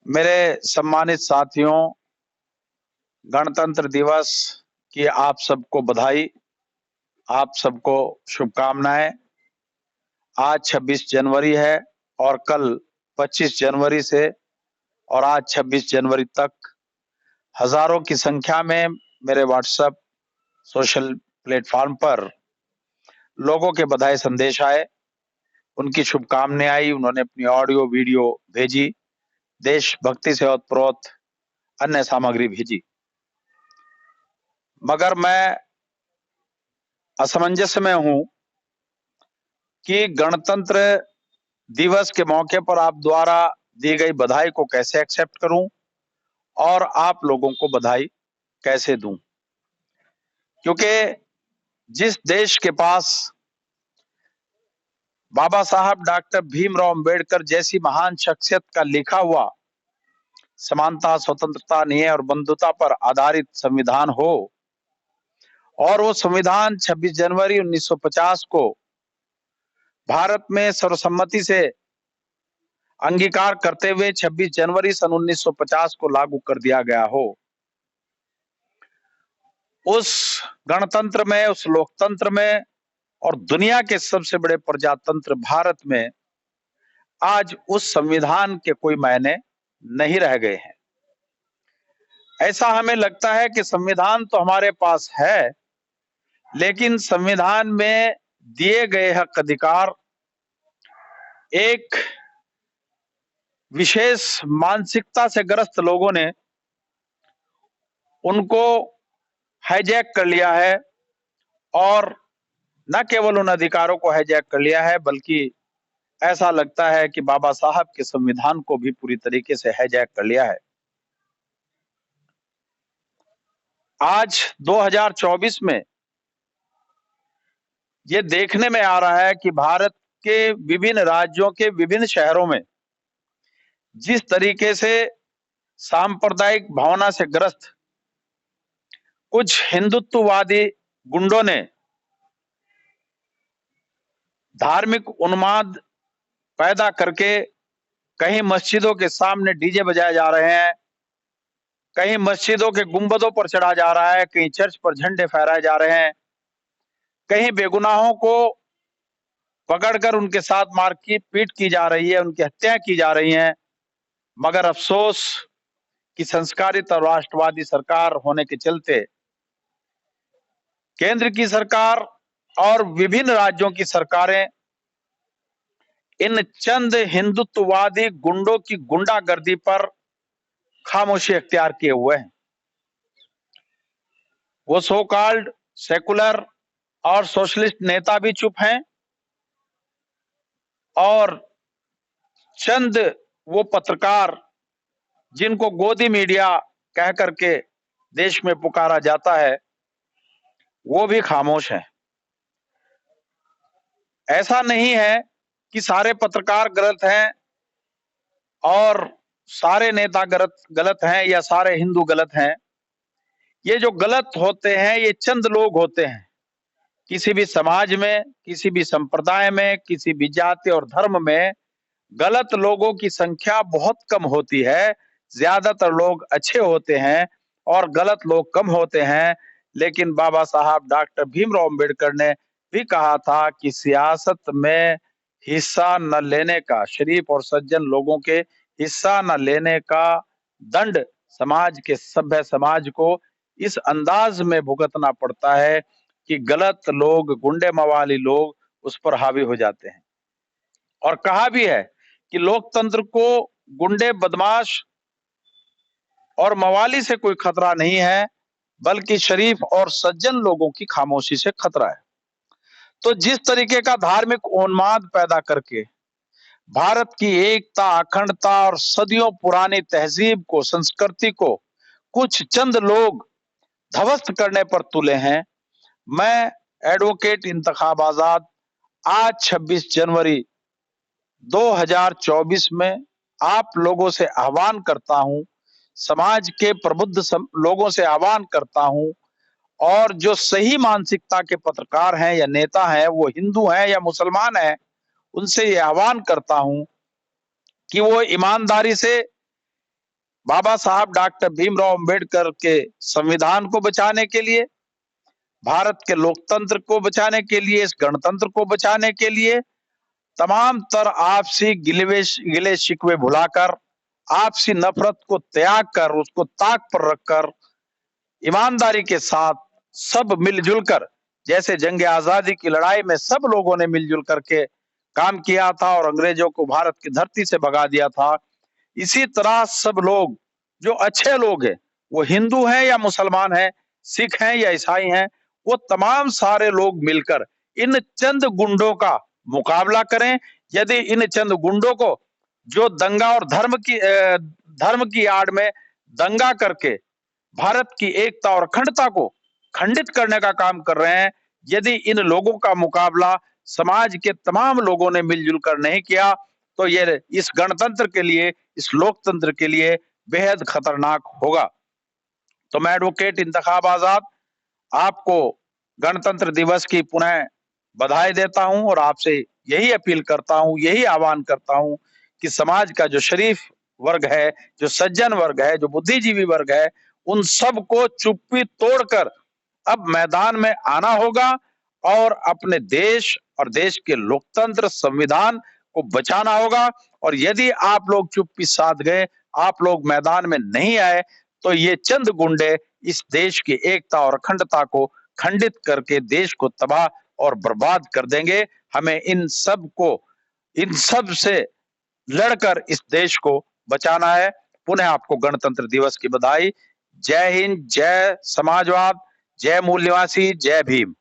मेरे सम्मानित साथियों, गणतंत्र दिवस की आप सबको बधाई, आप सबको शुभकामनाएं। आज 26 जनवरी है और कल 25 जनवरी से और आज 26 जनवरी तक हजारों की संख्या में मेरे व्हाट्सएप सोशल प्लेटफॉर्म पर लोगों के बधाई संदेश आए, उनकी शुभकामनाएं आई, उन्होंने अपनी ऑडियो वीडियो भेजी, देशभक्ति से ओतप्रोत अन्य सामग्री भेजी। मगर मैं असमंजस में हूं कि गणतंत्र दिवस के मौके पर आप द्वारा दी गई बधाई को कैसे एक्सेप्ट करूं और आप लोगों को बधाई कैसे दूं, क्योंकि जिस देश के पास बाबा साहब डॉक्टर भीमराव अंबेडकर जैसी महान शख्सियत का लिखा हुआ समानता, स्वतंत्रता, न्याय और बंधुता पर आधारित संविधान हो और वो संविधान 26 जनवरी 1950 को भारत में सर्वसम्मति से अंगीकार करते हुए 26 जनवरी सन 1950 को लागू कर दिया गया हो, उस गणतंत्र में, उस लोकतंत्र में और दुनिया के सबसे बड़े प्रजातंत्र भारत में आज उस संविधान के कोई मायने नहीं रह गए हैं। ऐसा हमें लगता है कि संविधान तो हमारे पास है, लेकिन संविधान में दिए गए हक अधिकार एक विशेष मानसिकता से ग्रस्त लोगों ने उनको हाईजैक कर लिया है और न केवल उन अधिकारों को हाईजैक कर लिया है, बल्कि ऐसा लगता है कि बाबा साहब के संविधान को भी पूरी तरीके से हाईजैक कर लिया है। आज 2024 में ये देखने में आ रहा है कि भारत के विभिन्न राज्यों के विभिन्न शहरों में जिस तरीके से सांप्रदायिक भावना से ग्रस्त कुछ हिंदुत्ववादी गुंडों ने धार्मिक उन्माद पैदा करके कहीं मस्जिदों के सामने डीजे बजाए जा रहे हैं, कहीं मस्जिदों के गुंबदों पर चढ़ा जा रहा है, कहीं चर्च पर झंडे फहराए जा रहे हैं, कहीं बेगुनाहों को पकड़कर उनके साथ मारपीट पीट की जा रही है, उनकी हत्याएं की जा रही हैं। मगर अफसोस कि संस्कारित और राष्ट्रवादी सरकार होने के चलते केंद्र की सरकार और विभिन्न राज्यों की सरकारें इन चंद हिंदुत्ववादी गुंडों की गुंडागर्दी पर खामोशी अख्तियार किए हुए हैं। वो सो कॉल्ड सेकुलर और सोशलिस्ट नेता भी चुप हैं और चंद वो पत्रकार जिनको गोदी मीडिया कह करके देश में पुकारा जाता है, वो भी खामोश हैं। ऐसा नहीं है कि सारे पत्रकार गलत हैं और सारे नेता गलत हैं या सारे हिंदू गलत हैं। ये जो गलत होते हैं ये चंद लोग होते हैं। किसी भी समाज में, किसी भी संप्रदाय में, किसी भी जाति और धर्म में गलत लोगों की संख्या बहुत कम होती है। ज्यादातर लोग अच्छे होते हैं और गलत लोग कम होते हैं। लेकिन बाबा साहब डॉक्टर भीमराव अंबेडकर ने भी कहा था कि सियासत में हिस्सा न लेने का, शरीफ और सज्जन लोगों के हिस्सा न लेने का दंड समाज के, सभ्य समाज को इस अंदाज में भुगतना पड़ता है कि गलत लोग, गुंडे मवाली लोग उस पर हावी हो जाते हैं। और कहा भी है कि लोकतंत्र को गुंडे, बदमाश और मवाली से कोई खतरा नहीं है, बल्कि शरीफ और सज्जन लोगों की खामोशी से खतरा है। तो जिस तरीके का धार्मिक उन्माद पैदा करके भारत की एकता, अखंडता और सदियों पुरानी तहजीब को, संस्कृति को कुछ चंद लोग ध्वस्त करने पर तुले हैं, मैं एडवोकेट इंतखाब आजाद आज 26 जनवरी 2024 में आप लोगों से आह्वान करता हूं, समाज के प्रबुद्ध लोगों से आह्वान करता हूं और जो सही मानसिकता के पत्रकार हैं या नेता हैं, वो हिंदू हैं या मुसलमान हैं, उनसे ये आह्वान करता हूं कि वो ईमानदारी से बाबा साहब डॉक्टर भीमराव अंबेडकर के संविधान को बचाने के लिए, भारत के लोकतंत्र को बचाने के लिए, इस गणतंत्र को बचाने के लिए तमाम तर आपसी गिले शिकवे भुलाकर, आपसी नफरत को त्याग कर, उसको ताक पर रखकर ईमानदारी के साथ सब मिलजुल कर, जैसे जंग आजादी की लड़ाई में सब लोगों ने मिलजुल करके काम किया था और अंग्रेजों को भारत की धरती से भगा दिया था, इसी तरह सब लोग जो अच्छे लोग हैं, वो हिंदू हैं या मुसलमान हैं, सिख हैं या ईसाई हैं, वो तमाम सारे लोग मिलकर इन चंद गुंडों का मुकाबला करें। यदि इन चंद गुंडों को जो दंगा और धर्म की आड़ में दंगा करके भारत की एकता और अखंडता को खंडित करने का काम कर रहे हैं, यदि इन लोगों का मुकाबला समाज के तमाम लोगों ने मिलजुल कर नहीं किया, तो ये इस गणतंत्र के लिए, इस लोकतंत्र के लिए बेहद खतरनाक होगा। तो मैं एडवोकेट इंतखाब आजाद आपको गणतंत्र दिवस की पुनः बधाई देता हूं और आपसे यही अपील करता हूं, यही आह्वान करता हूं कि समाज का जो शरीफ वर्ग है, जो सज्जन वर्ग है, जो बुद्धिजीवी वर्ग है, उन सबको चुप्पी तोड़कर अब मैदान में आना होगा और अपने देश और देश के लोकतंत्र संविधान को बचाना होगा। और यदि आप लोग चुप्पी साध गए, आप लोग मैदान में नहीं आए, तो ये चंद गुंडे इस देश की एकता और अखंडता को खंडित करके देश को तबाह और बर्बाद कर देंगे। हमें इन सब से लड़कर इस देश को बचाना है। पुनः आपको गणतंत्र दिवस की बधाई। जय हिंद, जय समाजवाद, जय मूल निवासी, जय भीम।